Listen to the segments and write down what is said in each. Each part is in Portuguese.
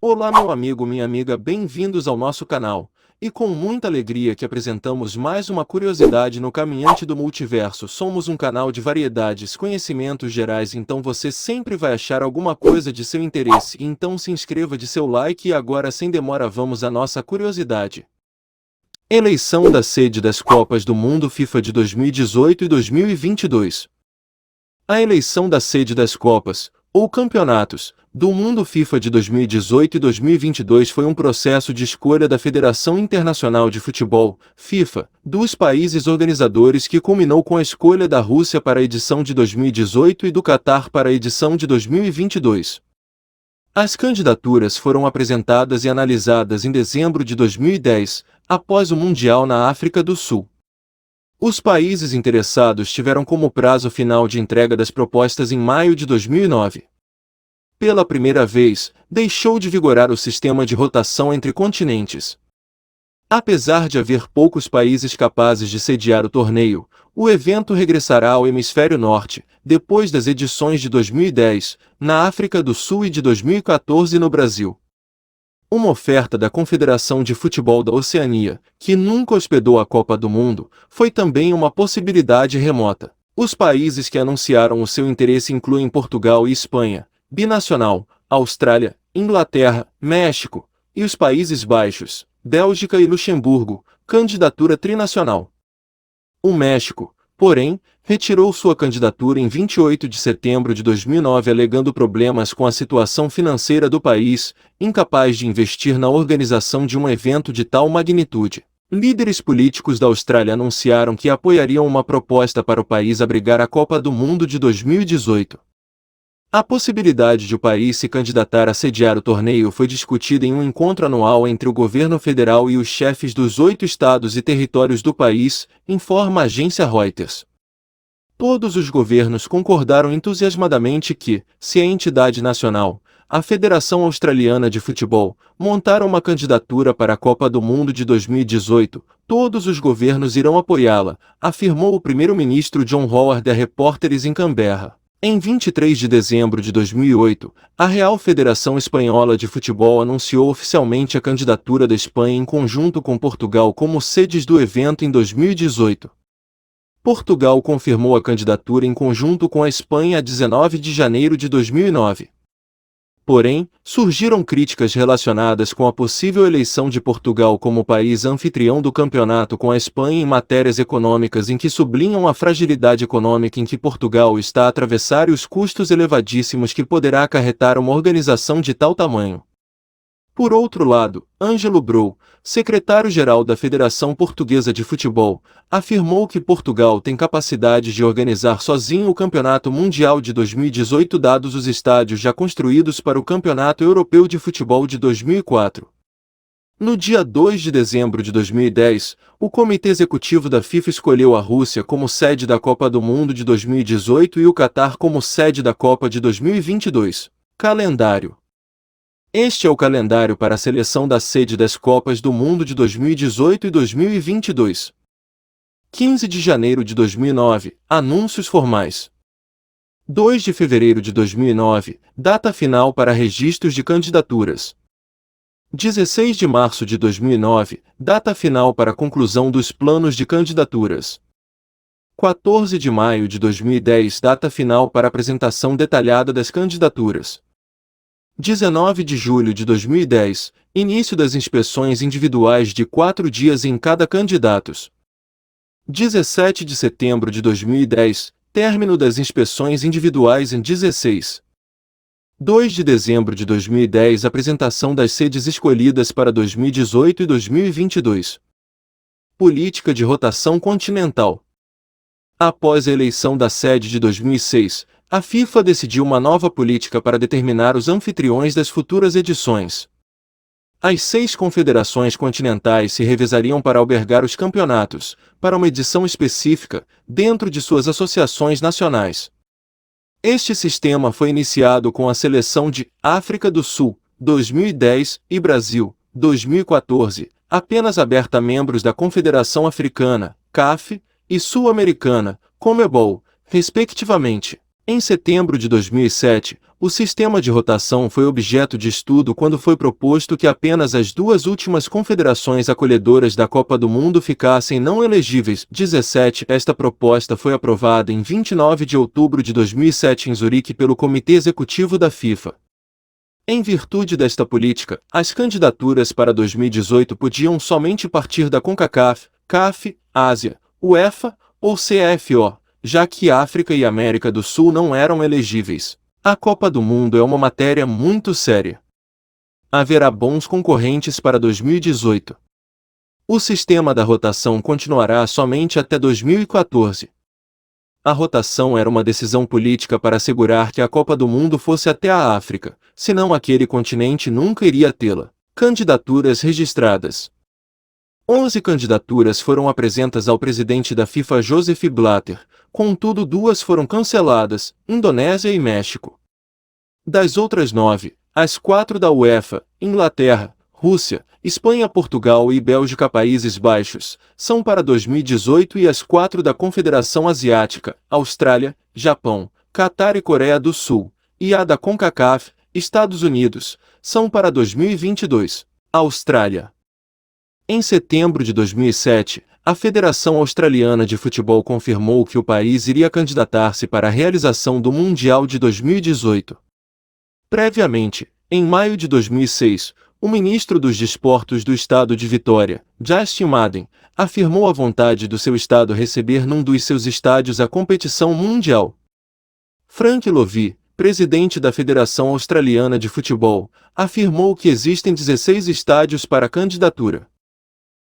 Olá meu amigo, minha amiga, bem-vindos ao nosso canal. E com muita alegria que apresentamos mais uma curiosidade no Caminhante do Multiverso. Somos um canal de variedades, conhecimentos gerais, então você sempre vai achar alguma coisa de seu interesse. Então se inscreva, de seu like e agora sem demora vamos à nossa curiosidade. Eleição da sede das Copas do Mundo FIFA de 2018 e 2022. A eleição da sede das Copas, ou Campeonatos, do Mundo FIFA de 2018 e 2022 foi um processo de escolha da Federação Internacional de Futebol, FIFA, dos países organizadores que culminou com a escolha da Rússia para a edição de 2018 e do Catar para a edição de 2022. As candidaturas foram apresentadas e analisadas em dezembro de 2010, após o Mundial na África do Sul. Os países interessados tiveram como prazo final de entrega das propostas em maio de 2009. Pela primeira vez, deixou de vigorar o sistema de rotação entre continentes. Apesar de haver poucos países capazes de sediar o torneio, o evento regressará ao Hemisfério Norte, depois das edições de 2010, na África do Sul e de 2014 no Brasil. Uma oferta da Confederação de Futebol da Oceania, que nunca hospedou a Copa do Mundo, foi também uma possibilidade remota. Os países que anunciaram o seu interesse incluem Portugal e Espanha, binacional, Austrália, Inglaterra, México, e os Países Baixos, Bélgica e Luxemburgo, candidatura trinacional. O México, porém, retirou sua candidatura em 28 de setembro de 2009 alegando problemas com a situação financeira do país, incapaz de investir na organização de um evento de tal magnitude. Líderes políticos da Austrália anunciaram que apoiariam uma proposta para o país abrigar a Copa do Mundo de 2018. A possibilidade de o país se candidatar a sediar o torneio foi discutida em um encontro anual entre o governo federal e os chefes dos 8 estados e territórios do país, informa a agência Reuters. Todos os governos concordaram entusiasmadamente que, se a entidade nacional, a Federação Australiana de Futebol, montar uma candidatura para a Copa do Mundo de 2018, todos os governos irão apoiá-la, afirmou o primeiro-ministro John Howard a repórteres em Canberra. Em 23 de dezembro de 2008, a Real Federação Espanhola de Futebol anunciou oficialmente a candidatura da Espanha em conjunto com Portugal como sedes do evento em 2018. Portugal confirmou a candidatura em conjunto com a Espanha a 19 de janeiro de 2009. Porém, surgiram críticas relacionadas com a possível eleição de Portugal como país anfitrião do campeonato com a Espanha em matérias econômicas em que sublinham a fragilidade econômica em que Portugal está a atravessar e os custos elevadíssimos que poderá acarretar uma organização de tal tamanho. Por outro lado, Ângelo Brou, secretário-geral da Federação Portuguesa de Futebol, afirmou que Portugal tem capacidade de organizar sozinho o Campeonato Mundial de 2018 dados os estádios já construídos para o Campeonato Europeu de Futebol de 2004. No dia 2 de dezembro de 2010, o Comitê Executivo da FIFA escolheu a Rússia como sede da Copa do Mundo de 2018 e o Catar como sede da Copa de 2022. Calendário. Este é o calendário para a seleção da sede das Copas do Mundo de 2018 e 2022. 15 de janeiro de 2009, anúncios formais. 2 de fevereiro de 2009, data final para registros de candidaturas. 16 de março de 2009, data final para a conclusão dos planos de candidaturas. 14 de maio de 2010, data final para a apresentação detalhada das candidaturas. 19 de julho de 2010, início das inspeções individuais de 4 dias em cada candidato. 17 de setembro de 2010, término das inspeções individuais em 16. 2 de dezembro de 2010, apresentação das sedes escolhidas para 2018 e 2022. Política de rotação continental. Após a eleição da sede de 2006, a FIFA decidiu uma nova política para determinar os anfitriões das futuras edições. As 6 confederações continentais se revezariam para albergar os campeonatos, para uma edição específica, dentro de suas associações nacionais. Este sistema foi iniciado com a seleção de África do Sul, 2010, e Brasil, 2014, apenas aberta a membros da Confederação Africana, CAF, e Sul-Americana, CONMEBOL, respectivamente. Em setembro de 2007, o sistema de rotação foi objeto de estudo quando foi proposto que apenas as duas últimas confederações acolhedoras da Copa do Mundo ficassem não elegíveis. 17. Esta proposta foi aprovada em 29 de outubro de 2007 em Zurique pelo Comitê Executivo da FIFA. Em virtude desta política, as candidaturas para 2018 podiam somente partir da CONCACAF, CAF, Ásia, UEFA ou CAFO, já que África e América do Sul não eram elegíveis. A Copa do Mundo é uma matéria muito séria. Haverá bons concorrentes para 2018. O sistema da rotação continuará somente até 2014. A rotação era uma decisão política para assegurar que a Copa do Mundo fosse até a África, senão aquele continente nunca iria tê-la. Candidaturas registradas. 11 candidaturas foram apresentadas ao presidente da FIFA Joseph Blatter, contudo 2 foram canceladas, Indonésia e México. Das outras 9, as 4 da UEFA, Inglaterra, Rússia, Espanha, Portugal e Bélgica, Países Baixos, são para 2018 e as 4 da Confederação Asiática, Austrália, Japão, Catar e Coreia do Sul, e a da CONCACAF, Estados Unidos, são para 2022, Austrália. Em setembro de 2007, a Federação Australiana de Futebol confirmou que o país iria candidatar-se para a realização do Mundial de 2018. Previamente, em maio de 2006, o ministro dos Desportos do estado de Vitória, Justin Madden, afirmou a vontade do seu estado receber num dos seus estádios a competição mundial. Frank Lovie, presidente da Federação Australiana de Futebol, afirmou que existem 16 estádios para candidatura.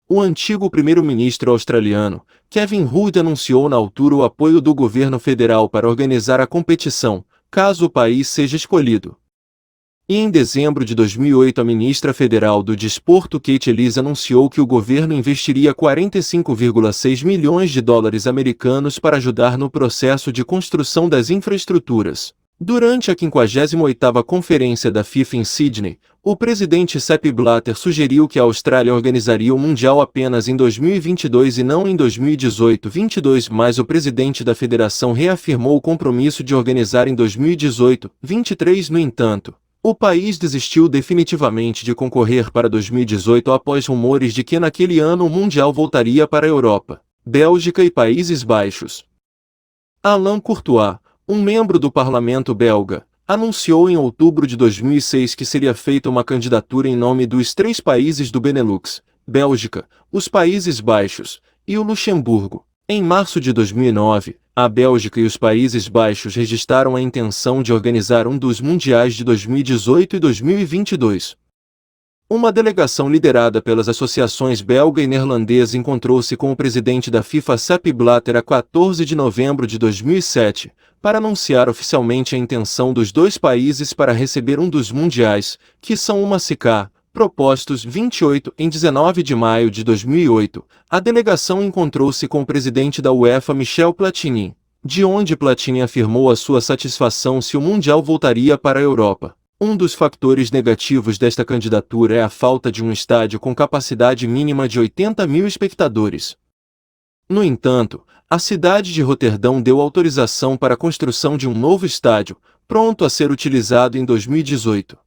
O antigo primeiro-ministro australiano, Kevin Rudd, anunciou na altura o apoio do governo federal para organizar a competição, caso o país seja escolhido. E em dezembro de 2008 a ministra federal do Desporto Kate Ellis anunciou que o governo investiria 45,6 milhões de dólares americanos para ajudar no processo de construção das infraestruturas. Durante a 58ª Conferência da FIFA em Sydney, o presidente Sepp Blatter sugeriu que a Austrália organizaria o Mundial apenas em 2022 e não em 2018-22, mas o presidente da federação reafirmou o compromisso de organizar em 2018-23. No entanto, o país desistiu definitivamente de concorrer para 2018 após rumores de que naquele ano o Mundial voltaria para a Europa, Bélgica e Países Baixos. Alain Courtois, um membro do parlamento belga, anunciou em outubro de 2006 que seria feita uma candidatura em nome dos 3 países do Benelux, Bélgica, os Países Baixos e o Luxemburgo. Em março de 2009, a Bélgica e os Países Baixos registraram a intenção de organizar um dos mundiais de 2018 e 2022. Uma delegação liderada pelas associações belga e neerlandesa encontrou-se com o presidente da FIFA Sepp Blatter a 14 de novembro de 2007, para anunciar oficialmente a intenção dos 2 países para receber um dos mundiais, que são uma SICA, propostos 28. Em 19 de maio de 2008, a delegação encontrou-se com o presidente da UEFA Michel Platini, de onde Platini afirmou a sua satisfação se o Mundial voltaria para a Europa. Um dos fatores negativos desta candidatura é a falta de um estádio com capacidade mínima de 80 mil espectadores. No entanto, a cidade de Roterdão deu autorização para a construção de um novo estádio, pronto a ser utilizado em 2018.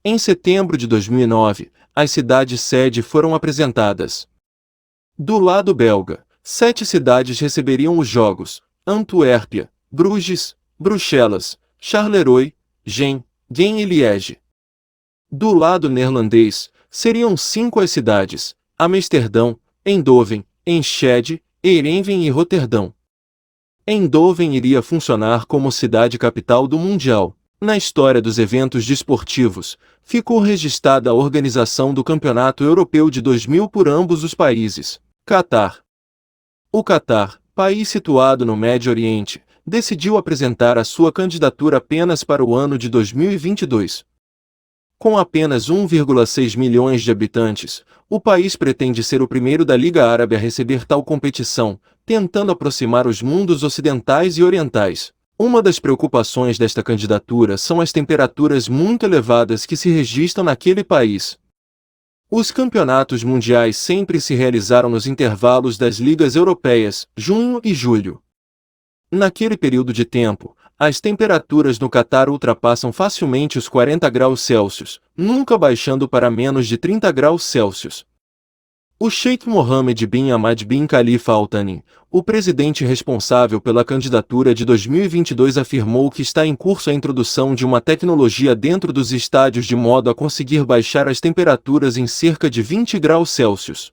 Em setembro de 2009, as cidades-sede foram apresentadas. Do lado belga, 7 cidades receberiam os jogos: Antuérpia, Bruges, Bruxelas, Charleroi, Gent e Liege. Do lado neerlandês, seriam 5 as cidades: Amsterdão, Eindhoven, Enschede, Eindhoven e Roterdão. Eindhoven iria funcionar como cidade capital do Mundial. Na história dos eventos desportivos, ficou registrada a organização do Campeonato Europeu de 2000 por ambos os países. Catar. O Catar, país situado no Médio Oriente, decidiu apresentar a sua candidatura apenas para o ano de 2022. Com apenas 1,6 milhões de habitantes, o país pretende ser o primeiro da Liga Árabe a receber tal competição, tentando aproximar os mundos ocidentais e orientais. Uma das preocupações desta candidatura são as temperaturas muito elevadas que se registram naquele país. Os campeonatos mundiais sempre se realizaram nos intervalos das ligas europeias, junho e julho. Naquele período de tempo, as temperaturas no Catar ultrapassam facilmente os 40 graus Celsius, nunca baixando para menos de 30 graus Celsius. O Sheikh Mohammed bin Hamad bin Khalifa Al Thani, o presidente responsável pela candidatura de 2022, afirmou que está em curso a introdução de uma tecnologia dentro dos estádios de modo a conseguir baixar as temperaturas em cerca de 20 graus Celsius.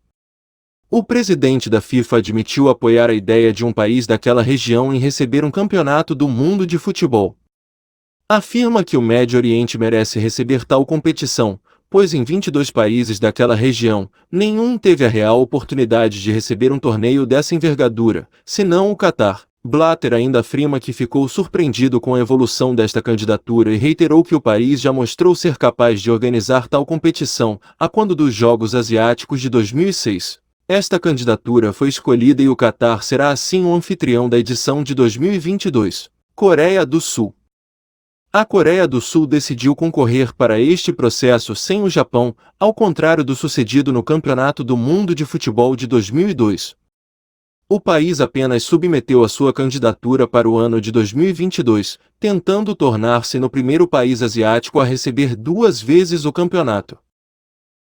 O presidente da FIFA admitiu apoiar a ideia de um país daquela região em receber um campeonato do mundo de futebol. Afirma que o Médio Oriente merece receber tal competição, pois em 22 países daquela região, nenhum teve a real oportunidade de receber um torneio dessa envergadura, senão o Catar. Blatter ainda afirma que ficou surpreendido com a evolução desta candidatura e reiterou que o país já mostrou ser capaz de organizar tal competição, a quando dos Jogos Asiáticos de 2006. Esta candidatura foi escolhida e o Catar será assim o anfitrião da edição de 2022. Coreia do Sul. A Coreia do Sul decidiu concorrer para este processo sem o Japão, ao contrário do sucedido no Campeonato do Mundo de Futebol de 2002. O país apenas submeteu a sua candidatura para o ano de 2022, tentando tornar-se no primeiro país asiático a receber 2 vezes o campeonato.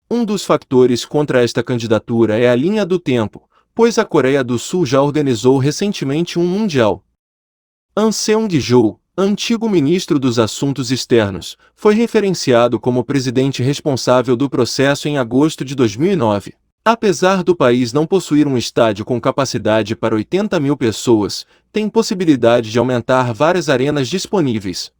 Um dos fatores contra esta candidatura é a linha do tempo, pois a Coreia do Sul já organizou recentemente um Mundial. An Seung-joon, antigo ministro dos Assuntos Externos, foi referenciado como presidente responsável do processo em agosto de 2009. Apesar do país não possuir um estádio com capacidade para 80 mil pessoas, tem possibilidade de aumentar várias arenas disponíveis.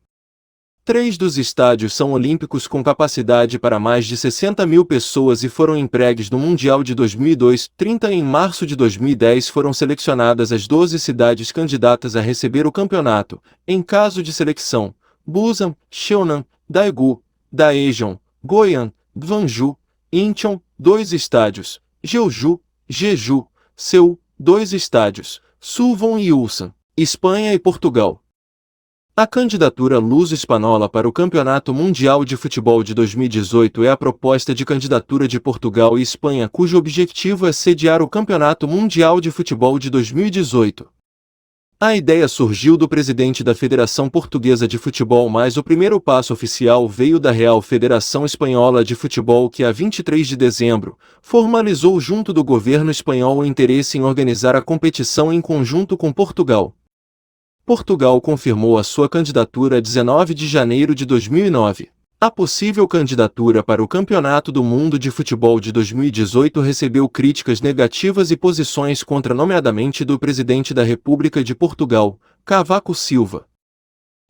3 dos estádios são olímpicos com capacidade para mais de 60 mil pessoas e foram empregues no Mundial de 2002. 30 Em março de 2010 foram selecionadas as 12 cidades candidatas a receber o campeonato. Em caso de seleção, Busan, Cheonan, Daegu, Daejeon, Goiânia, Gwangju, Incheon, 2 estádios, Jeonju, Jeju, Seul, 2 estádios, Suwon e Ulsan, Espanha e Portugal. A candidatura luso-espanhola para o Campeonato Mundial de Futebol de 2018 é a proposta de candidatura de Portugal e Espanha, cujo objetivo é sediar o Campeonato Mundial de Futebol de 2018. A ideia surgiu do presidente da Federação Portuguesa de Futebol, mas o primeiro passo oficial veio da Real Federação Espanhola de Futebol, que a 23 de dezembro, formalizou junto do governo espanhol o interesse em organizar a competição em conjunto com Portugal. Portugal confirmou a sua candidatura a 19 de janeiro de 2009. A possível candidatura para o Campeonato do Mundo de Futebol de 2018 recebeu críticas negativas e posições contra, nomeadamente do presidente da República de Portugal, Cavaco Silva.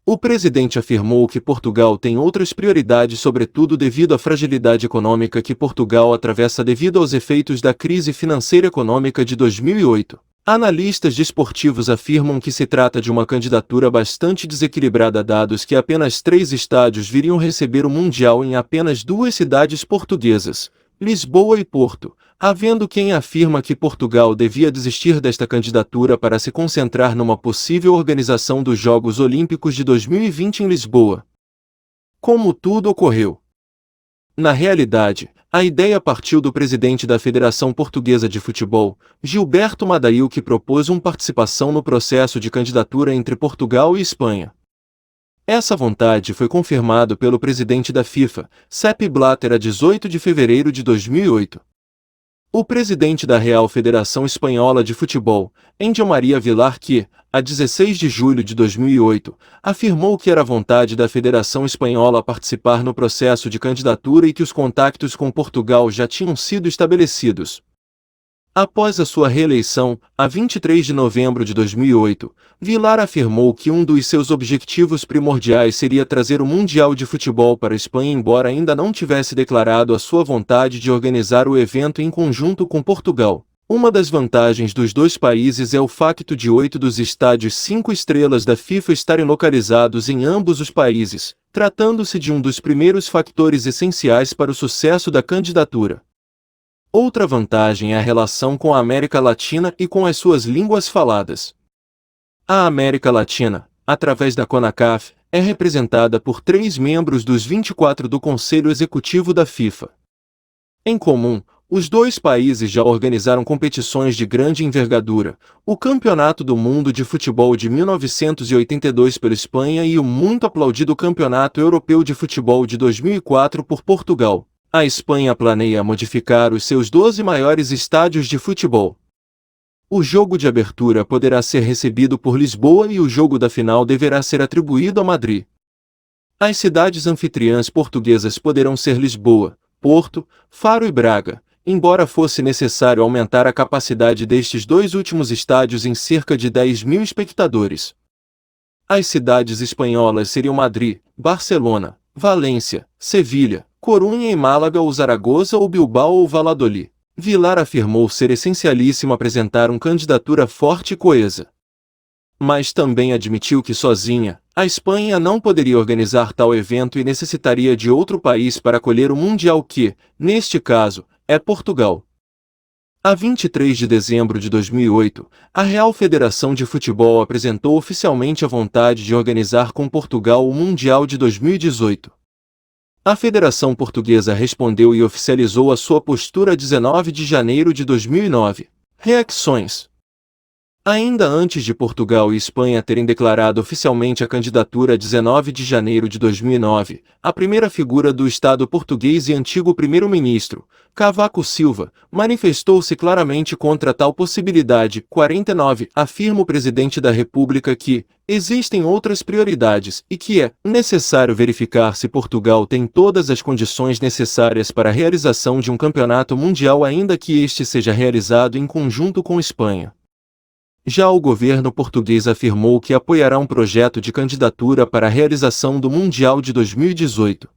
O presidente afirmou que Portugal tem outras prioridades, sobretudo devido à fragilidade econômica que Portugal atravessa devido aos efeitos da crise financeira econômica de 2008. Analistas desportivos afirmam que se trata de uma candidatura bastante desequilibrada, dados que apenas 3 estádios viriam receber o Mundial em apenas 2 cidades portuguesas, Lisboa e Porto, havendo quem afirma que Portugal devia desistir desta candidatura para se concentrar numa possível organização dos Jogos Olímpicos de 2020 em Lisboa. Como tudo ocorreu? Na realidade, a ideia partiu do presidente da Federação Portuguesa de Futebol, Gilberto Madail, que propôs uma participação no processo de candidatura entre Portugal e Espanha. Essa vontade foi confirmada pelo presidente da FIFA, Sepp Blatter, a 18 de fevereiro de 2008. O presidente da Real Federação Espanhola de Futebol, Índio Maria Vilar, que, a 16 de julho de 2008, afirmou que era vontade da Federação Espanhola participar no processo de candidatura e que os contactos com Portugal já tinham sido estabelecidos. Após a sua reeleição, a 23 de novembro de 2008, Vilar afirmou que um dos seus objetivos primordiais seria trazer o Mundial de Futebol para a Espanha, embora ainda não tivesse declarado a sua vontade de organizar o evento em conjunto com Portugal. Uma das vantagens dos 2 países é o facto de 8 dos estádios 5 estrelas da FIFA estarem localizados em ambos os países, tratando-se de um dos primeiros fatores essenciais para o sucesso da candidatura. Outra vantagem é a relação com a América Latina e com as suas línguas faladas. A América Latina, através da CONCACAF, é representada por 3 membros dos 24 do Conselho Executivo da FIFA. Em comum, Os dois países já organizaram competições de grande envergadura, o Campeonato do Mundo de Futebol de 1982 pela Espanha e o muito aplaudido Campeonato Europeu de Futebol de 2004 por Portugal. A Espanha planeia modificar os seus 12 maiores estádios de futebol. O jogo de abertura poderá ser recebido por Lisboa e o jogo da final deverá ser atribuído a Madrid. As cidades anfitriãs portuguesas poderão ser Lisboa, Porto, Faro e Braga, embora fosse necessário aumentar a capacidade destes dois últimos estádios em cerca de 10.000 espectadores. As cidades espanholas seriam Madrid, Barcelona, Valência, Sevilha, Corunha e Málaga ou Zaragoza ou Bilbao ou Valladolid. Vilar afirmou ser essencialíssimo apresentar uma candidatura forte e coesa. Mas também admitiu que sozinha, a Espanha não poderia organizar tal evento e necessitaria de outro país para acolher o Mundial que, neste caso, é Portugal. A 23 de dezembro de 2008, a Real Federação de Futebol apresentou oficialmente a vontade de organizar com Portugal o Mundial de 2018. A Federação Portuguesa respondeu e oficializou a sua postura 19 de janeiro de 2009. Reacções. Ainda antes de Portugal e Espanha terem declarado oficialmente a candidatura 19 de janeiro de 2009, a primeira figura do Estado português e antigo primeiro-ministro, Cavaco Silva, manifestou-se claramente contra tal possibilidade. 49. Afirma o presidente da República que existem outras prioridades e que é necessário verificar se Portugal tem todas as condições necessárias para a realização de um campeonato mundial, ainda que este seja realizado em conjunto com Espanha. Já o governo português afirmou que apoiará um projeto de candidatura para a realização do Mundial de 2018.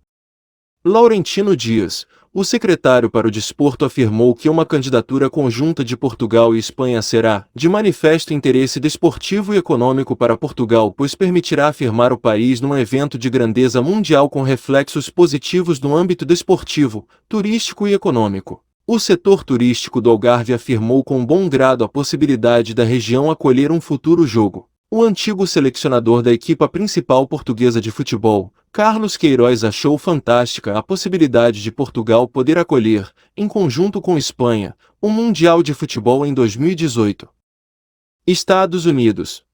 Laurentino Dias, o secretário para o Desporto, afirmou que uma candidatura conjunta de Portugal e Espanha será de manifesto interesse desportivo e econômico para Portugal, pois permitirá afirmar o país num evento de grandeza mundial com reflexos positivos no âmbito desportivo, turístico e econômico. O setor turístico do Algarve afirmou com bom grado a possibilidade da região acolher um futuro jogo. O antigo selecionador da equipa principal portuguesa de futebol, Carlos Queiroz, achou fantástica a possibilidade de Portugal poder acolher, em conjunto com Espanha, o Mundial de Futebol em 2018. Estados Unidos.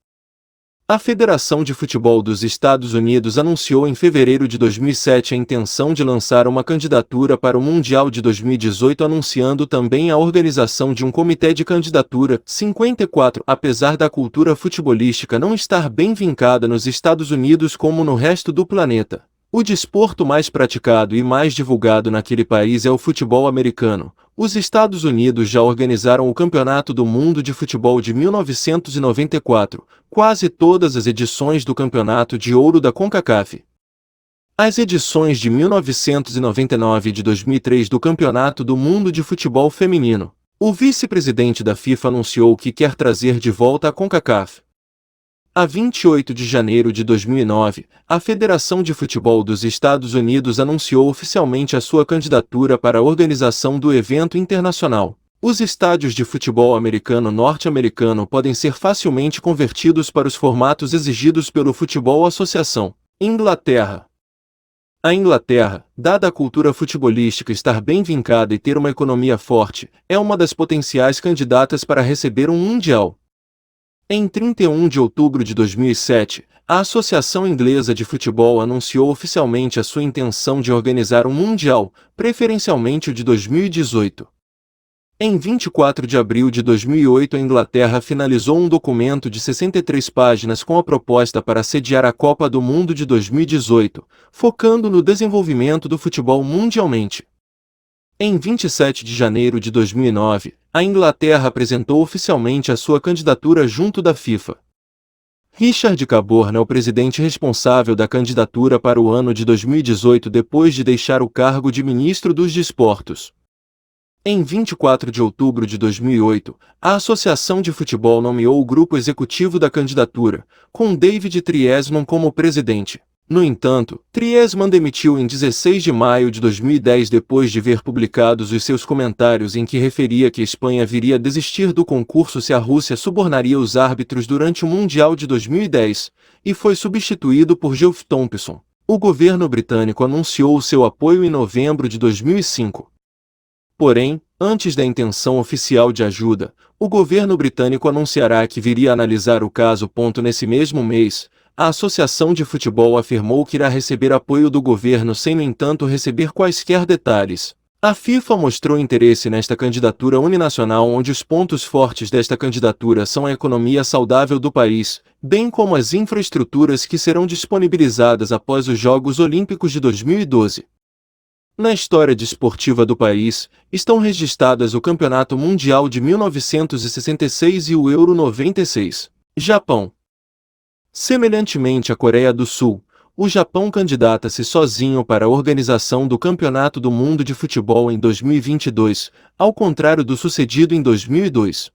A Federação de Futebol dos Estados Unidos anunciou em fevereiro de 2007 a intenção de lançar uma candidatura para o Mundial de 2018, anunciando também a organização de um comitê de candidatura. 54. Apesar da cultura futebolística não estar bem vincada nos Estados Unidos como no resto do planeta, o desporto mais praticado e mais divulgado naquele país é o futebol americano. Os Estados Unidos já organizaram o Campeonato do Mundo de Futebol de 1994, quase todas as edições do Campeonato de Ouro da CONCACAF. As edições de 1999 e de 2003 do Campeonato do Mundo de Futebol Feminino. O vice-presidente da FIFA anunciou que quer trazer de volta a CONCACAF. A 28 de janeiro de 2009, a Federação de Futebol dos Estados Unidos anunciou oficialmente a sua candidatura para a organização do evento internacional. Os estádios de futebol americano norte-americano podem ser facilmente convertidos para os formatos exigidos pelo Futebol Associação. Inglaterra. A Inglaterra, dada a cultura futebolística estar bem vincada e ter uma economia forte, é uma das potenciais candidatas para receber um Mundial. Em 31 de outubro de 2007, a Associação Inglesa de Futebol anunciou oficialmente a sua intenção de organizar um Mundial, preferencialmente o de 2018. Em 24 de abril de 2008, a Inglaterra finalizou um documento de 63 páginas com a proposta para sediar a Copa do Mundo de 2018, focando no desenvolvimento do futebol mundialmente. Em 27 de janeiro de 2009, a Inglaterra apresentou oficialmente a sua candidatura junto da FIFA. Richard Caborna é o presidente responsável da candidatura para o ano de 2018 depois de deixar o cargo de ministro dos Desportos. Em 24 de outubro de 2008, a Associação de Futebol nomeou o grupo executivo da candidatura, com David Triesman como presidente. No entanto, Triesman demitiu em 16 de maio de 2010 depois de ver publicados os seus comentários em que referia que a Espanha viria a desistir do concurso se a Rússia subornaria os árbitros durante o Mundial de 2010, e foi substituído por Geoff Thompson. O governo britânico anunciou o seu apoio em novembro de 2005. Porém, Antes da intenção oficial de ajuda, o governo britânico anunciará que viria analisar o caso. Nesse mesmo mês, a Associação de Futebol afirmou que irá receber apoio do governo sem, no entanto, receber quaisquer detalhes. A FIFA mostrou interesse nesta candidatura uninacional, onde os pontos fortes desta candidatura são a economia saudável do país, bem como as infraestruturas que serão disponibilizadas após os Jogos Olímpicos de 2012. Na história desportiva do país, estão registradas o Campeonato Mundial de 1966 e o Euro 96. Japão. Semelhantemente à Coreia do Sul, o Japão candidata-se sozinho para a organização do Campeonato do Mundo de Futebol em 2022, ao contrário do sucedido em 2002.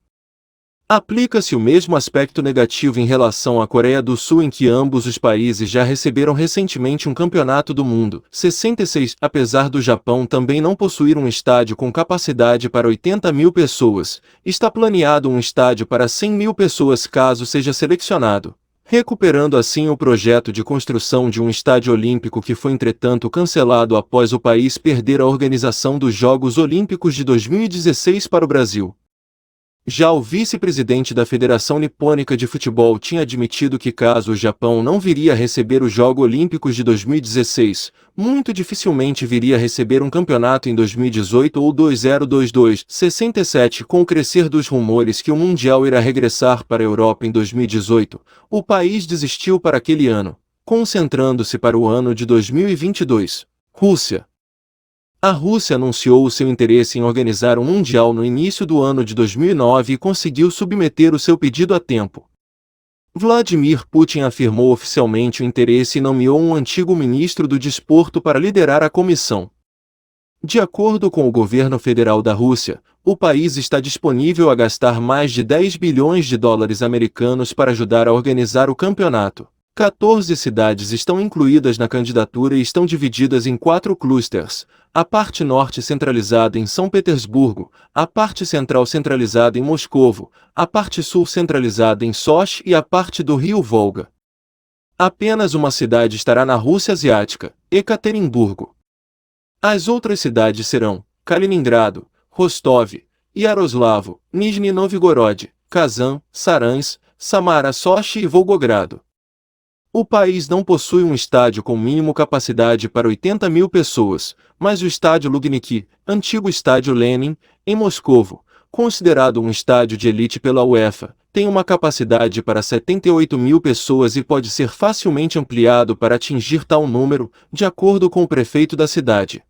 Aplica-se o mesmo aspecto negativo em relação à Coreia do Sul, em que ambos os países já receberam recentemente um Campeonato do Mundo, 66, apesar do Japão também não possuir um estádio com capacidade para 80 mil pessoas, está planeado um estádio para 100 mil pessoas caso seja selecionado, recuperando assim o projeto de construção de um estádio olímpico que foi entretanto cancelado após o país perder a organização dos Jogos Olímpicos de 2016 para o Brasil. Já o vice-presidente da Federação Nipônica de Futebol tinha admitido que caso o Japão não viria a receber os Jogos Olímpicos de 2016, muito dificilmente viria a receber um campeonato em 2018 ou 2022, 67. Com o crescer dos rumores que o Mundial irá regressar para a Europa em 2018, o país desistiu para aquele ano, concentrando-se para o ano de 2022. Rússia. A Rússia anunciou o seu interesse em organizar um Mundial no início do ano de 2009 e conseguiu submeter o seu pedido a tempo. Vladimir Putin afirmou oficialmente o interesse e nomeou um antigo ministro do Desporto para liderar a comissão. De acordo com o governo federal da Rússia, o país está disponível a gastar mais de 10 bilhões de dólares americanos para ajudar a organizar o campeonato. 14 cidades estão incluídas na candidatura e estão divididas em 4 clusters, a parte norte centralizada em São Petersburgo, a parte central centralizada em Moscovo, a parte sul centralizada em Sochi e a parte do rio Volga. Apenas uma cidade estará na Rússia Asiática, Ekaterimburgo. As outras cidades serão Kaliningrado, Rostov, Yaroslavo, Nizhny Novgorod, Kazan, Saransk, Samara, Sochi e Volgogrado. O país não possui um estádio com mínimo capacidade para 80 mil pessoas, mas o estádio Lughniki, antigo estádio Lenin, em Moscovo, considerado um estádio de elite pela UEFA, tem uma capacidade para 78 mil pessoas e pode ser facilmente ampliado para atingir tal número, de acordo com o prefeito da cidade.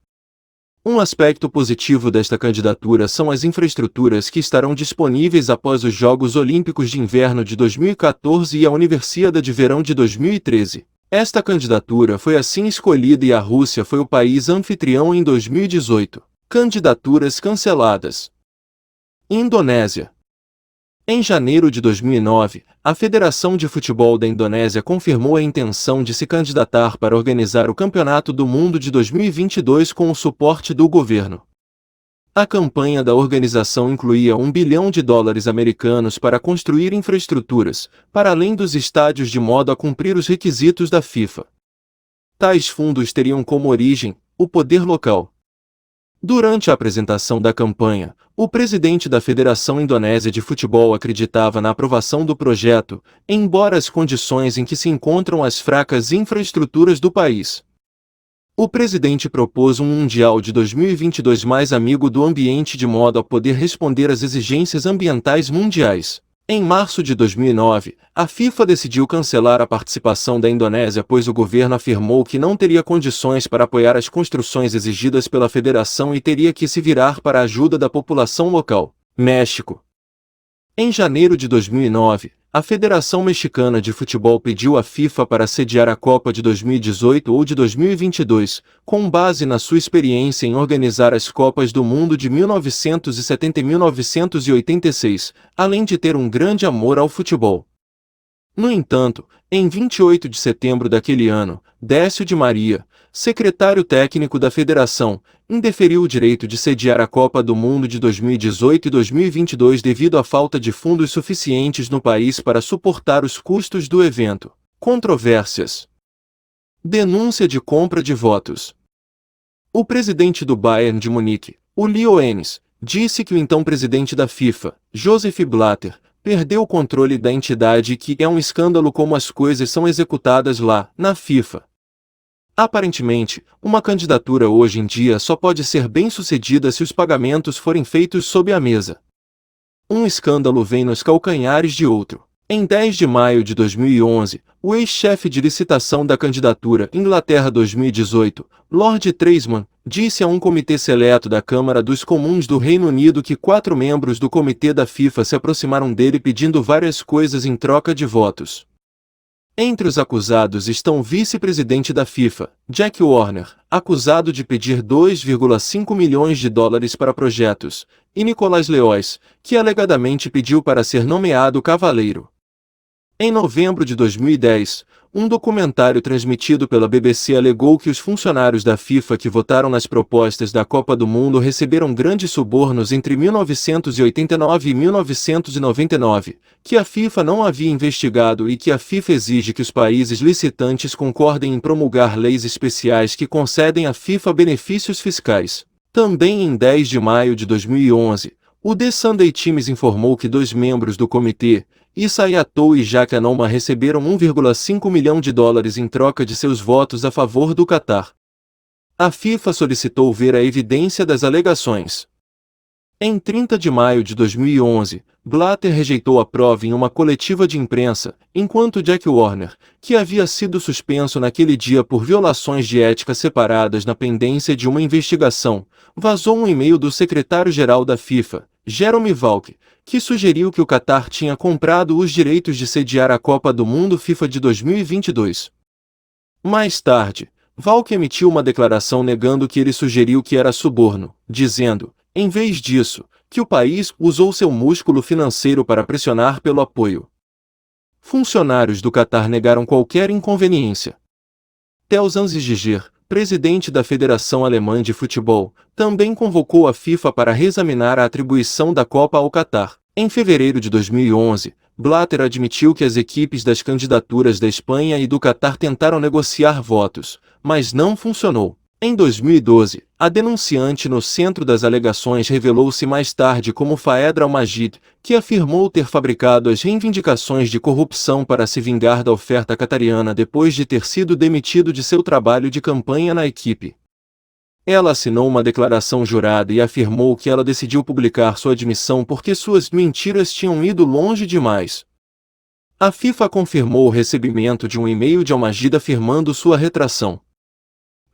Um aspecto positivo desta candidatura são as infraestruturas que estarão disponíveis após os Jogos Olímpicos de Inverno de 2014 e a Olimpíada de Verão de 2013. Esta candidatura foi assim escolhida e a Rússia foi o país anfitrião em 2018. Candidaturas canceladas. Indonésia. Em janeiro de 2009, a Federação de Futebol da Indonésia confirmou a intenção de se candidatar para organizar o Campeonato do Mundo de 2022 com o suporte do governo. A campanha da organização incluía US$ 1 bilhão americanos para construir infraestruturas, para além dos estádios, de modo a cumprir os requisitos da FIFA. Tais fundos teriam como origem o poder local. Durante a apresentação da campanha, o presidente da Federação Indonésia de Futebol acreditava na aprovação do projeto, embora as condições em que se encontram as fracas infraestruturas do país. O presidente propôs um Mundial de 2022 mais amigo do ambiente, de modo a poder responder às exigências ambientais mundiais. Em março de 2009, a FIFA decidiu cancelar a participação da Indonésia, pois o governo afirmou que não teria condições para apoiar as construções exigidas pela federação e teria que se virar para a ajuda da população local. México. Em janeiro de 2009, a Federação Mexicana de Futebol pediu à FIFA para sediar a Copa de 2018 ou de 2022, com base na sua experiência em organizar as Copas do Mundo de 1970 e 1986, além de ter um grande amor ao futebol. No entanto, em 28 de setembro daquele ano, Décio de Maria, secretário técnico da federação, indeferiu o direito de sediar a Copa do Mundo de 2018 e 2022 devido à falta de fundos suficientes no país para suportar os custos do evento. Controvérsias. Denúncia de compra de votos. O presidente do Bayern de Munique, o Leo Enes, disse que o então presidente da FIFA, Joseph Blatter, perdeu o controle da entidade e que é um escândalo como as coisas são executadas lá, na FIFA. Aparentemente, uma candidatura hoje em dia só pode ser bem-sucedida se os pagamentos forem feitos sob a mesa. Um escândalo vem nos calcanhares de outro. Em 10 de maio de 2011, o ex-chefe de licitação da candidatura Inglaterra 2018, Lord Treisman, disse a um comitê seleto da Câmara dos Comuns do Reino Unido que 4 membros do comitê da FIFA se aproximaram dele pedindo várias coisas em troca de votos. Entre os acusados estão o vice-presidente da FIFA, Jack Warner, acusado de pedir 2,5 milhões de dólares para projetos, e Nicolas Leois, que alegadamente pediu para ser nomeado cavaleiro. Em novembro de 2010, um documentário transmitido pela BBC alegou que os funcionários da FIFA que votaram nas propostas da Copa do Mundo receberam grandes subornos entre 1989 e 1999, que a FIFA não havia investigado e que a FIFA exige que os países licitantes concordem em promulgar leis especiais que concedem à FIFA benefícios fiscais. Também em 10 de maio de 2011, o The Sunday Times informou que 2 membros do comitê, Issa Hayatou e Jacques Anouma, receberam 1,5 milhão de dólares em troca de seus votos a favor do Catar. A FIFA solicitou ver a evidência das alegações. Em 30 de maio de 2011, Blatter rejeitou a prova em uma coletiva de imprensa, enquanto Jack Warner, que havia sido suspenso naquele dia por violações de ética separadas na pendência de uma investigação, vazou um e-mail do secretário-geral da FIFA, Jerome Valcke, que sugeriu que o Catar tinha comprado os direitos de sediar a Copa do Mundo FIFA de 2022. Mais tarde, Valcke emitiu uma declaração negando que ele sugeriu que era suborno, dizendo, em vez disso, que o país usou seu músculo financeiro para pressionar pelo apoio. Funcionários do Catar negaram qualquer inconveniência. Theo Zanziger, presidente da Federação Alemã de Futebol, também convocou a FIFA para reexaminar a atribuição da Copa ao Catar. Em fevereiro de 2011, Blatter admitiu que as equipes das candidaturas da Espanha e do Catar tentaram negociar votos, mas não funcionou. Em 2012, a denunciante no centro das alegações revelou-se mais tarde como Faed Al-Majid, que afirmou ter fabricado as reivindicações de corrupção para se vingar da oferta catariana depois de ter sido demitido de seu trabalho de campanha na equipe. Ela assinou uma declaração jurada e afirmou que ela decidiu publicar sua admissão porque suas mentiras tinham ido longe demais. A FIFA confirmou o recebimento de um e-mail de Al-Majid afirmando sua retração.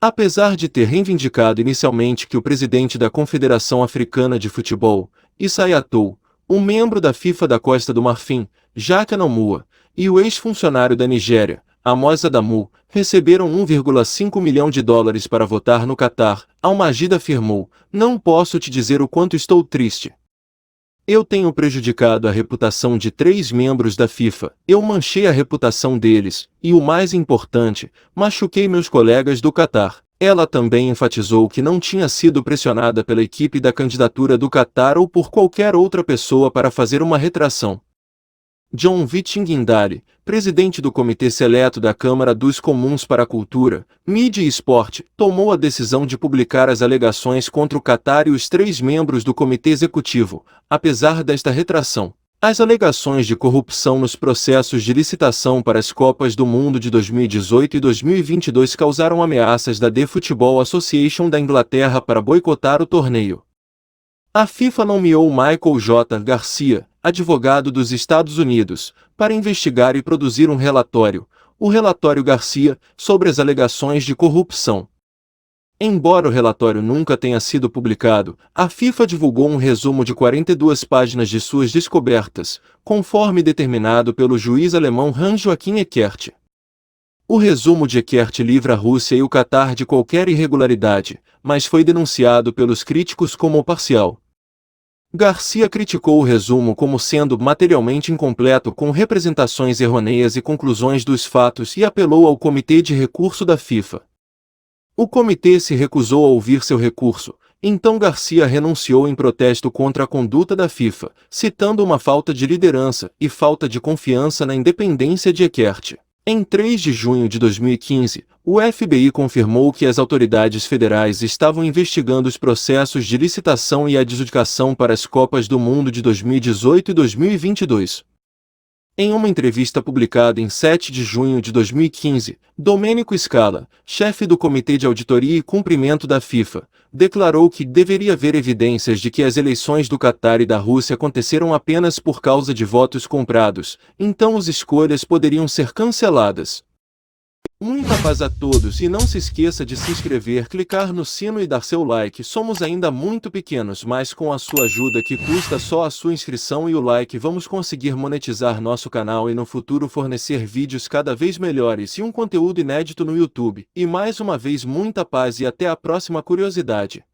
Apesar de ter reivindicado inicialmente que o presidente da Confederação Africana de Futebol, Issa Hayatou, um membro da FIFA da Costa do Marfim, Jacques Anouma, e o ex-funcionário da Nigéria, Amos Adamu, receberam 1,5 milhão de dólares para votar no Catar, Al-Majid afirmou, não posso te dizer o quanto estou triste. Eu tenho prejudicado a reputação de 3 membros da FIFA, eu manchei a reputação deles, e o mais importante, machuquei meus colegas do Catar. Ela também enfatizou que não tinha sido pressionada pela equipe da candidatura do Catar ou por qualquer outra pessoa para fazer uma retração. John Vittingindale, presidente do Comitê Seleto da Câmara dos Comuns para a Cultura, Mídia e Esporte, tomou a decisão de publicar as alegações contra o Catar e os 3 membros do Comitê Executivo, apesar desta retração. As alegações de corrupção nos processos de licitação para as Copas do Mundo de 2018 e 2022 causaram ameaças da The Football Association da Inglaterra para boicotar o torneio. A FIFA nomeou Michael J. Garcia, advogado dos Estados Unidos, para investigar e produzir um relatório, o Relatório Garcia, sobre as alegações de corrupção. Embora o relatório nunca tenha sido publicado, a FIFA divulgou um resumo de 42 páginas de suas descobertas, conforme determinado pelo juiz alemão Hans-Joachim Eckert. O resumo de Eckert livra a Rússia e o Catar de qualquer irregularidade, mas foi denunciado pelos críticos como parcial. Garcia criticou o resumo como sendo materialmente incompleto com representações errôneas e conclusões dos fatos e apelou ao Comitê de Recurso da FIFA. O comitê se recusou a ouvir seu recurso, então Garcia renunciou em protesto contra a conduta da FIFA, citando uma falta de liderança e falta de confiança na independência de Eckert. Em 3 de junho de 2015, o FBI confirmou que as autoridades federais estavam investigando os processos de licitação e adjudicação para as Copas do Mundo de 2018 e 2022. Em uma entrevista publicada em 7 de junho de 2015, Domenico Scala, chefe do Comitê de Auditoria e Cumprimento da FIFA, declarou que deveria haver evidências de que as eleições do Catar e da Rússia aconteceram apenas por causa de votos comprados, então as escolhas poderiam ser canceladas. Muita paz a todos e não se esqueça de se inscrever, clicar no sino e dar seu like. Somos ainda muito pequenos, mas com a sua ajuda, que custa só a sua inscrição e o like, vamos conseguir monetizar nosso canal e no futuro fornecer vídeos cada vez melhores e um conteúdo inédito no YouTube. E mais uma vez muita paz e até a próxima curiosidade.